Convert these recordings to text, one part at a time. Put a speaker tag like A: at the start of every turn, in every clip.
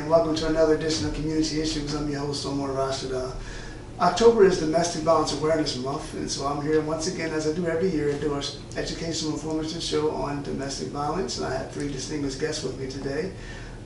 A: and welcome to another edition of Community Issues. I'm your host, Omar Rashada. October is Domestic Violence Awareness Month, and so I'm here once again, as I do every year, to do an educational informative show on domestic violence. And I have three distinguished guests with me today.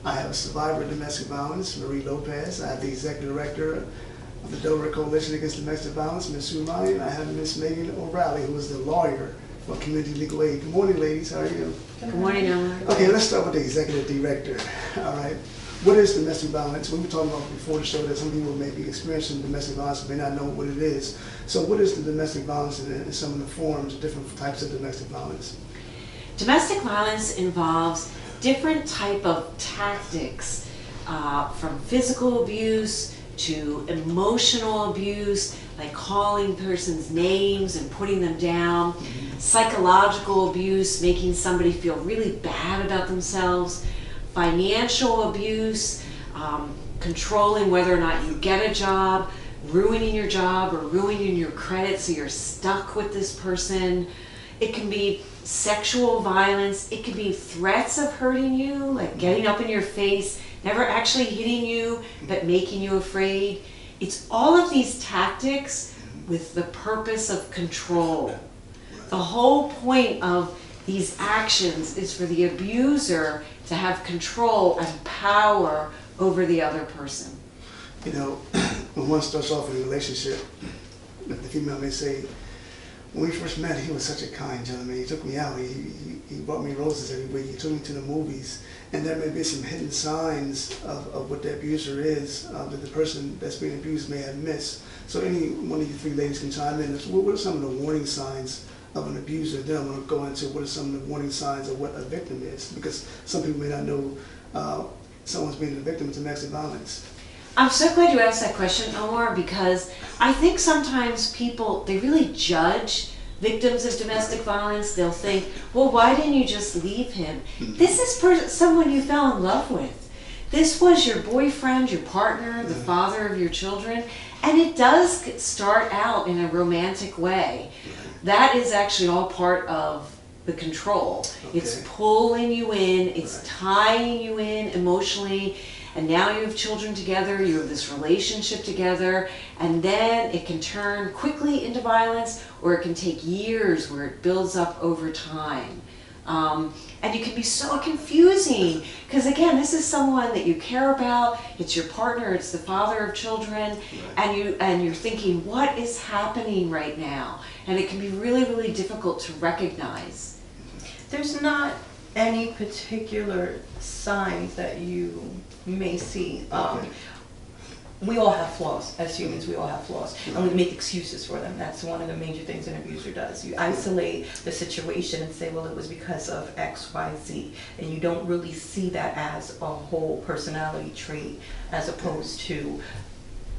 A: I have a survivor of domestic violence, Marie Lopez. I have the Executive Director of the Delaware Coalition Against Domestic Violence, Ms. Sumai, and I have Ms. Megan O'Reilly, who is the lawyer for Community Legal Aid. Good morning, ladies. How are you?
B: Good morning, Omar.
A: Okay, let's start with the Executive Director. All right. What is domestic violence? We were talking about before the show that some people may be experiencing domestic violence and may not know what it is. So what is the domestic violence and some of the forms, different types of domestic violence?
B: Domestic violence involves different type of tactics, from physical abuse to emotional abuse, like calling persons names and putting them down, psychological abuse, making somebody feel really bad about themselves, financial abuse, controlling whether or not you get a job, ruining your job or ruining your credit so you're stuck with this person. It can be sexual violence. It could be threats of hurting you, like getting up in your face, never actually hitting you, but making you afraid. It's all of these tactics with the purpose of control. The whole point of these actions is for the abuser to have control and power over the other person.
A: You know, when one starts off in a relationship, the female may say, when we first met, he was such a kind gentleman. He took me out. He brought me roses every week. He took me to the movies. And there may be some hidden signs of what the abuser is that the person that's being abused may have missed. So any one of you three ladies can chime in. What are some of the warning signs of an abuser? Then I'm going to go into what are some of the warning signs of what a victim is, because some people may not know someone's being a victim of domestic violence.
B: I'm so glad you asked that question, Omar, because I think sometimes people, they really judge victims of domestic violence. They'll think, well, why didn't you just leave him? This is someone you fell in love with. This was your boyfriend, your partner, the father of your children, and it does start out in a romantic way. That is actually all part of the control. Okay. It's pulling you in, it's tying you in emotionally, and now you have children together, you have this relationship together, and then it can turn quickly into violence, or it can take years where it builds up over time. And it can be so confusing, because again, this is someone that you care about, it's your partner, it's the father of children, and you're thinking, what is happening right now? And it can be really, really difficult to recognize.
C: There's not any particular signs that you may see. We all have flaws as humans. We all have flaws, and we make excuses for them. That's one of the major things an abuser does. You isolate the situation and say, well, it was because of X, Y, Z, and you don't really see that as a whole personality trait as opposed to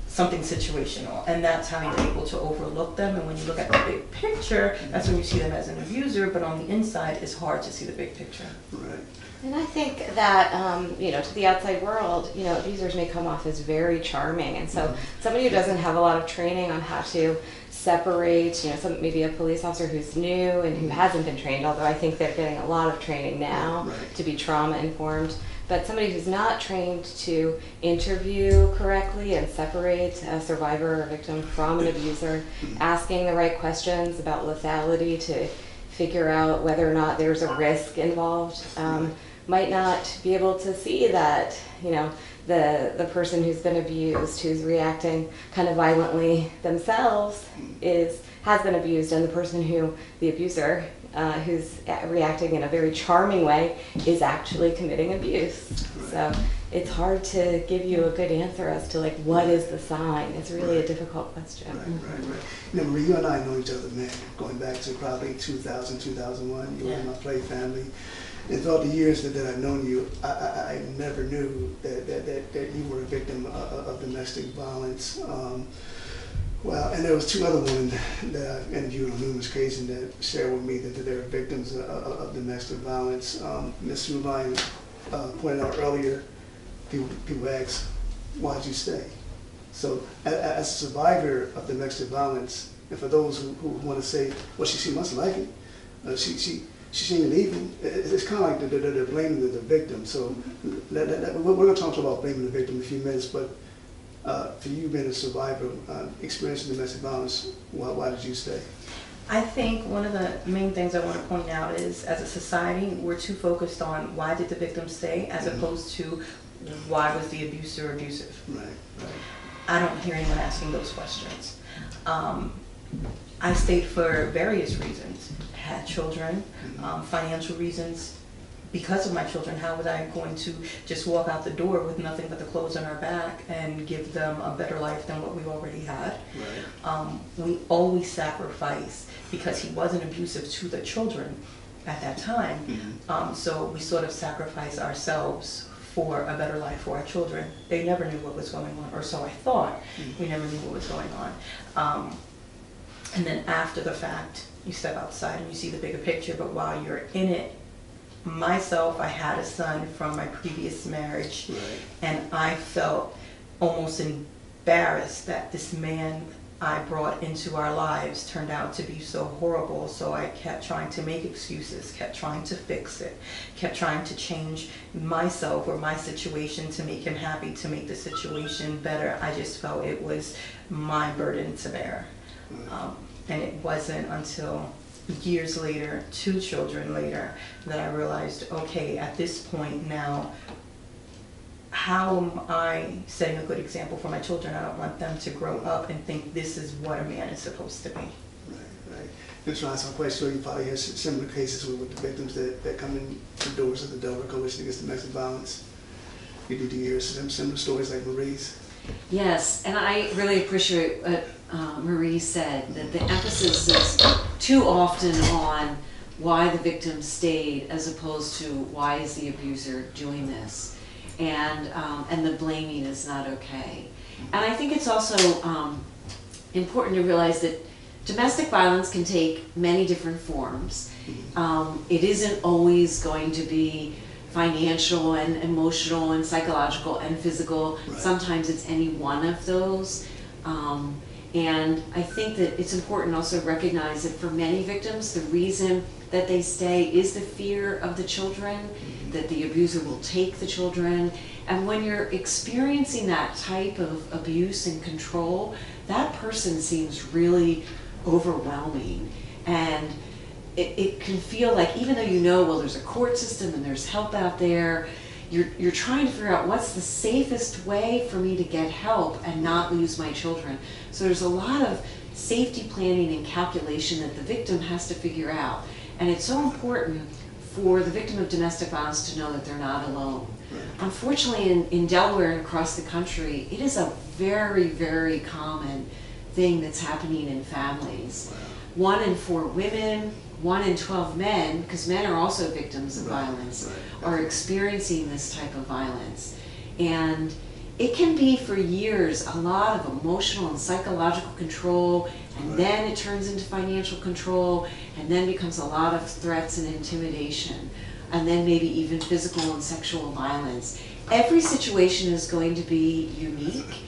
C: something situational, and that's how you're able to overlook them. And when you look at the big picture, that's when you see them as an abuser, but on the inside, it's hard to see the big picture.
A: Right.
D: And I think that, to the outside world, abusers may come off as very charming. And so somebody who doesn't have a lot of training on how to separate, maybe a police officer who's new and who hasn't been trained, although I think they're getting a lot of training now to be trauma informed. But somebody who's not trained to interview correctly and separate a survivor or victim from an abuser, asking the right questions about lethality to figure out whether or not there's a risk involved, might not be able to see that, the person who's been abused, who's reacting kind of violently themselves, has been abused, and the person the abuser, who's reacting in a very charming way, is actually committing abuse. So it's hard to give you a good answer as to what is the sign. It's really a difficult question.
A: Right. Marie, you and I know each other, man, going back to probably 2000, 2001. You were in my play family. And throughout the years that I've known you, I never knew that you were a victim of domestic violence. And there was two other women that I've interviewed on numerous occasions that shared with me that they were victims of domestic violence. Ms. Sumai pointed out earlier, people ask, why'd you stay? So as a survivor of domestic violence, and for those who want to say, well, she must like it, she ain't leaving. It's kind of like they're blaming the victim. So we're going to talk about blaming the victim in a few minutes, but for you being a survivor, experiencing domestic violence, why did you stay?
C: I think one of the main things I want to point out is, as a society, we're too focused on why did the victim stay, as opposed to why was the abuser abusive.
A: Right.
C: I don't hear anyone asking those questions. I stayed for various reasons. Had children, financial reasons. Because of my children, how was I going to just walk out the door with nothing but the clothes on our back and give them a better life than what we already had?
A: Right.
C: We always sacrifice, because he wasn't abusive to the children at that time. So we sort of sacrifice ourselves for a better life for our children. They never knew what was going on, or so I thought. We never knew what was going on. And then after the fact, you step outside and you see the bigger picture, but while you're in it, myself, I had a son from my previous marriage, and I felt almost embarrassed that this man I brought into our lives turned out to be so horrible. So I kept trying to make excuses, kept trying to fix it, kept trying to change myself or my situation to make him happy, to make the situation better. I just felt it was my burden to bear. And it wasn't until years later, 2 children later, that I realized, okay, at this point now, how am I setting a good example for my children? I don't want them to grow up and think this is what a man is supposed to be.
A: Right. Just trying some questions. So you probably have similar cases with the victims that come in the doors of the Delaware Coalition Against Domestic Violence. You do hear some similar stories like Marie's?
B: Yes, and I really appreciate what Marie said, that the emphasis is too often on why the victim stayed as opposed to why is the abuser doing this, and the blaming is not okay. And I think it's also important to realize that domestic violence can take many different forms. It isn't always going to be financial and emotional and psychological and physical.
A: Right.
B: Sometimes it's any one of those. And I think that it's important also to recognize that for many victims, the reason that they stay is the fear of the children, that the abuser will take the children. And when you're experiencing that type of abuse and control, that person seems really overwhelming. And it can feel like, even though you know, well, there's a court system and there's help out there, you're trying to figure out what's the safest way for me to get help and not lose my children. So there's a lot of safety planning and calculation that the victim has to figure out. And it's so important for the victim of domestic violence to know that they're not alone. Unfortunately, in Delaware and across the country, it is a very, very common thing that's happening in families. 1 in 4 women, 1 in 12 men, because men are also victims of violence, are experiencing this type of violence. And it can be for years a lot of emotional and psychological control, and then it turns into financial control, and then becomes a lot of threats and intimidation, and then maybe even physical and sexual violence. Every situation is going to be unique.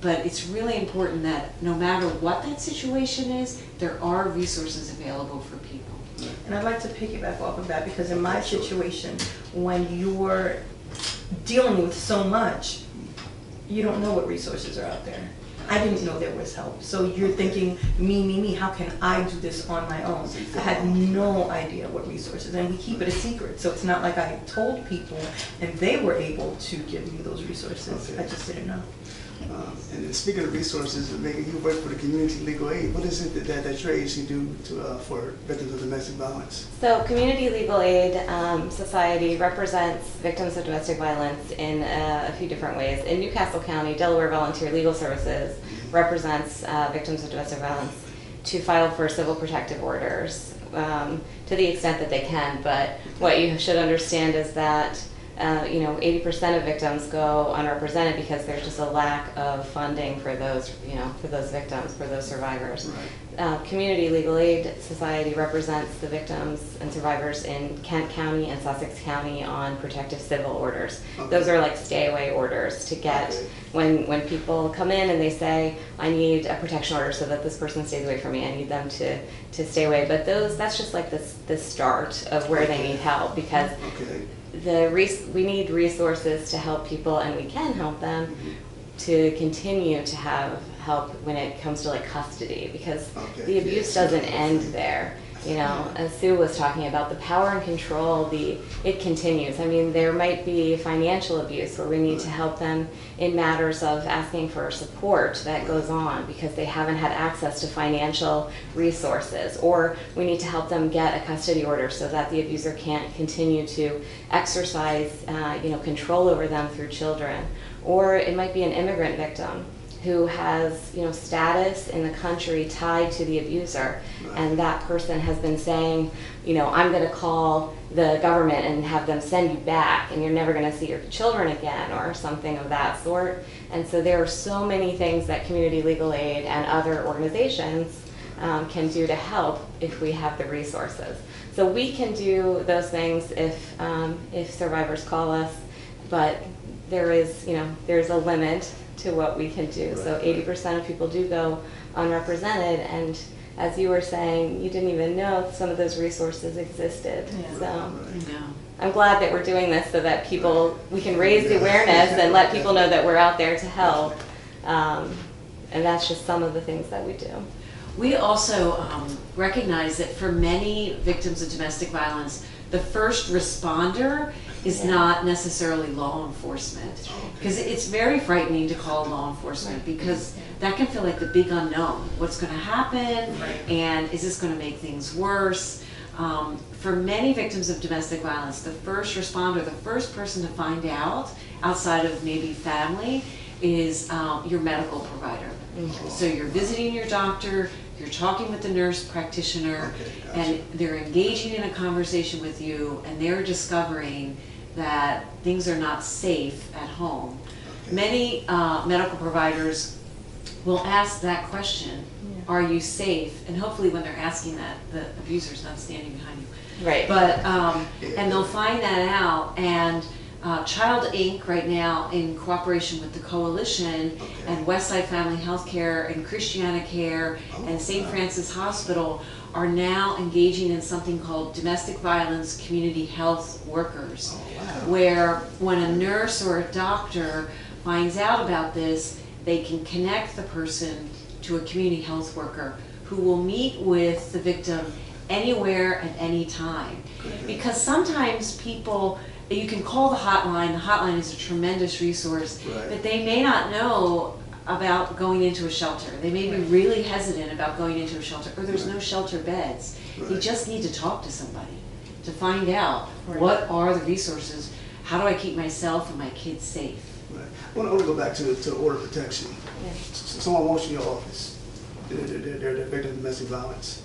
B: But it's really important that no matter what that situation is, there are resources available for people.
C: And I'd like to piggyback off of that, because in my situation, when you're dealing with so much, you don't know what resources are out there. I didn't know there was help. So you're thinking, me, how can I do this on my own? I had no idea what resources, and we keep it a secret. So it's not like I told people and they were able to give me those resources. I just didn't know.
A: And then speaking of resources, Megan, you work for the Community Legal Aid. What is it that your agency do for victims of domestic violence?
D: So Community Legal Aid Society represents victims of domestic violence in a few different ways. In Newcastle County, Delaware Volunteer Legal Services represents victims of domestic violence to file for civil protective orders to the extent that they can. But what you should understand is that 80% of victims go unrepresented because there's just a lack of funding for those, for those victims, for those survivors. Community Legal Aid Society represents the victims and survivors in Kent County and Sussex County on protective civil orders. Those are like stay-away orders to get when people come in and they say, I need a protection order so that this person stays away from me, I need them to stay away. But that's just like the start of where they need help, because we need resources to help people, and we can help them to continue to have help when it comes to like custody, because the abuse doesn't end there. You know, as Sue was talking about, the power and control, it continues. I mean, there might be financial abuse where we need to help them in matters of asking for support that goes on because they haven't had access to financial resources, or we need to help them get a custody order so that the abuser can't continue to exercise, control over them through children. Or it might be an immigrant victim who has, status in the country tied to the abuser, and that person has been saying, I'm going to call the government and have them send you back, and you're never going to see your children again, or something of that sort. And so there are so many things that community legal aid and other organizations can do to help if we have the resources. So we can do those things if survivors call us, but there's a limit to what we can do. So 80% of people do go unrepresented, and as you were saying, you didn't even know some of those resources existed. So I'm glad that we're doing this so that we can raise the awareness and let people know that we're out there to help. And that's just some of the things that we do.
B: We also recognize that for many victims of domestic violence, the first responder is not necessarily law enforcement, because it's very frightening to call law enforcement, because that can feel like the big unknown. What's going to happen, and is this going to make things worse? For many victims of domestic violence, the first responder, the first person to find out, outside of maybe family, is your medical provider. So you're visiting your doctor, you're talking with the nurse practitioner, and they're engaging in a conversation with you, and they're discovering that things are not safe at home. Many medical providers will ask that question, are you safe? And hopefully when they're asking that, the abuser's not standing behind you.
D: Right.
B: But, and they'll find that out, and Child Inc. right now, in cooperation with the Coalition and Westside Family Healthcare and Christiana Care and St. Francis Hospital, are now engaging in something called domestic violence community health workers, where when a nurse or a doctor finds out about this, they can connect the person to a community health worker who will meet with the victim anywhere at any time. Because sometimes people, you can call the hotline is a tremendous resource, but they may not know about going into a shelter. They may be really hesitant about going into a shelter, or there's no shelter beds. They just need to talk to somebody to find out what are the resources, how do I keep myself and my kids safe.
A: I want to go back to order protection. Someone walks in your office, they're the victim of domestic violence.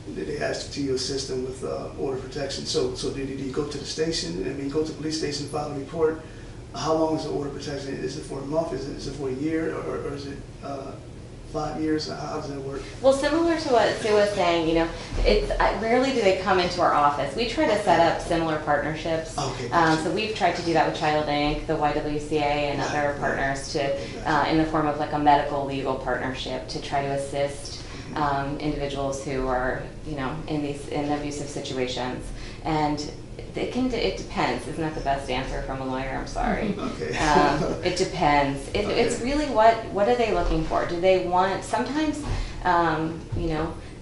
A: They asked you to assist them with order protection. So did you go to the station? Go to the police station, file a report? How long is the order protection? Is it for a month? Is it for a year? Or is it 5 years? How does that work?
D: Well, similar to what Sue was saying, rarely do they come into our office. We try to set up similar partnerships. So we've tried to do that with Child Inc., the YWCA, and other partners in the form of like a medical legal partnership to try to assist individuals who are, in abusive situations. And it depends. Isn't that the best answer from a lawyer? I'm sorry. It depends. It's really what are they looking for? Do they want, sometimes,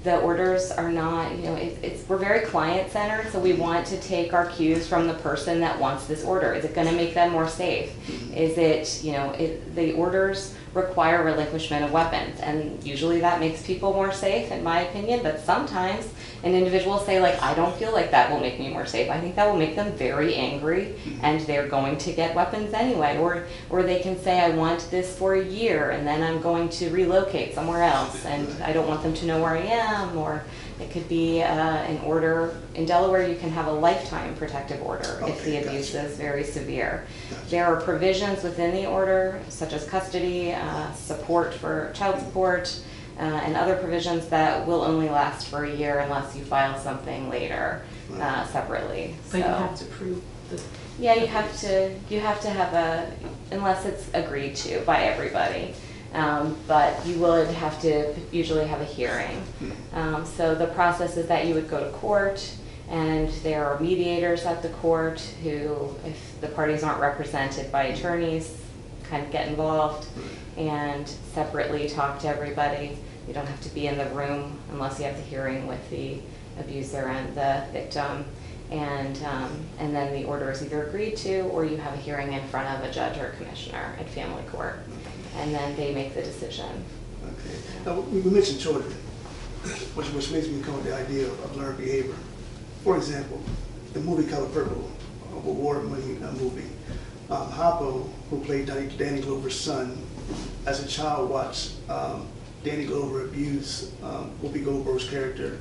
D: the orders are not, we're very client-centered, so we want to take our cues from the person that wants this order. Is it going to make them more safe? Is it, the orders require relinquishment of weapons, and usually that makes people more safe, in my opinion, but sometimes an individual will say, I don't feel like that will make me more safe. I think that will make them very angry, and they're going to get weapons anyway. Or they can say, I want this for a year, and then I'm going to relocate somewhere else, and I don't want them to know where I am. Or it could be an order. In Delaware, you can have a lifetime protective order if the abuse is very severe. There are provisions within the order, such as custody, support for child support, and other provisions that will only last for a year unless you file something later separately.
C: But you have to prove
D: Yeah, you have to have unless it's agreed to by everybody. But you would have to usually have a hearing. So the process is that you would go to court, and there are mediators at the court who, if the parties aren't represented by attorneys, kind of get involved and separately talk to everybody. You don't have to be in the room unless you have the hearing with the abuser and the victim. And then the order is either agreed to, or you have a hearing in front of a judge or a commissioner at family court, and then they make the decision.
A: Okay. Now, we mentioned children, which makes me come with the idea of learned behavior. For example, the movie Color Purple, award-winning movie. Hoppo, who played Danny Glover's son, as a child watched Danny Glover abuse Whoopi Goldberg's character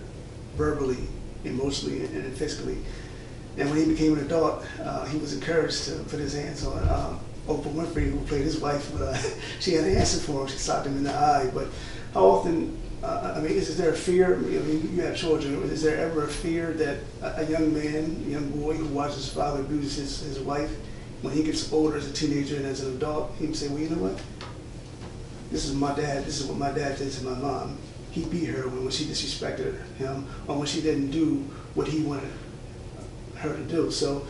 A: verbally, emotionally, and physically. And when he became an adult, he was encouraged to put his hands on Oprah Winfrey, who played his wife, but she had an answer for him. She socked him in the eye. But how often, I mean, is there a fear? I mean, you have children. Is there ever a fear that a young man, a young boy who watches his father abuse his wife, when he gets older as a teenager and as an adult, he can say, well, you know what? This is my dad. This is what my dad did to my mom. He beat her when she disrespected him, or when she didn't do what he wanted her to do. So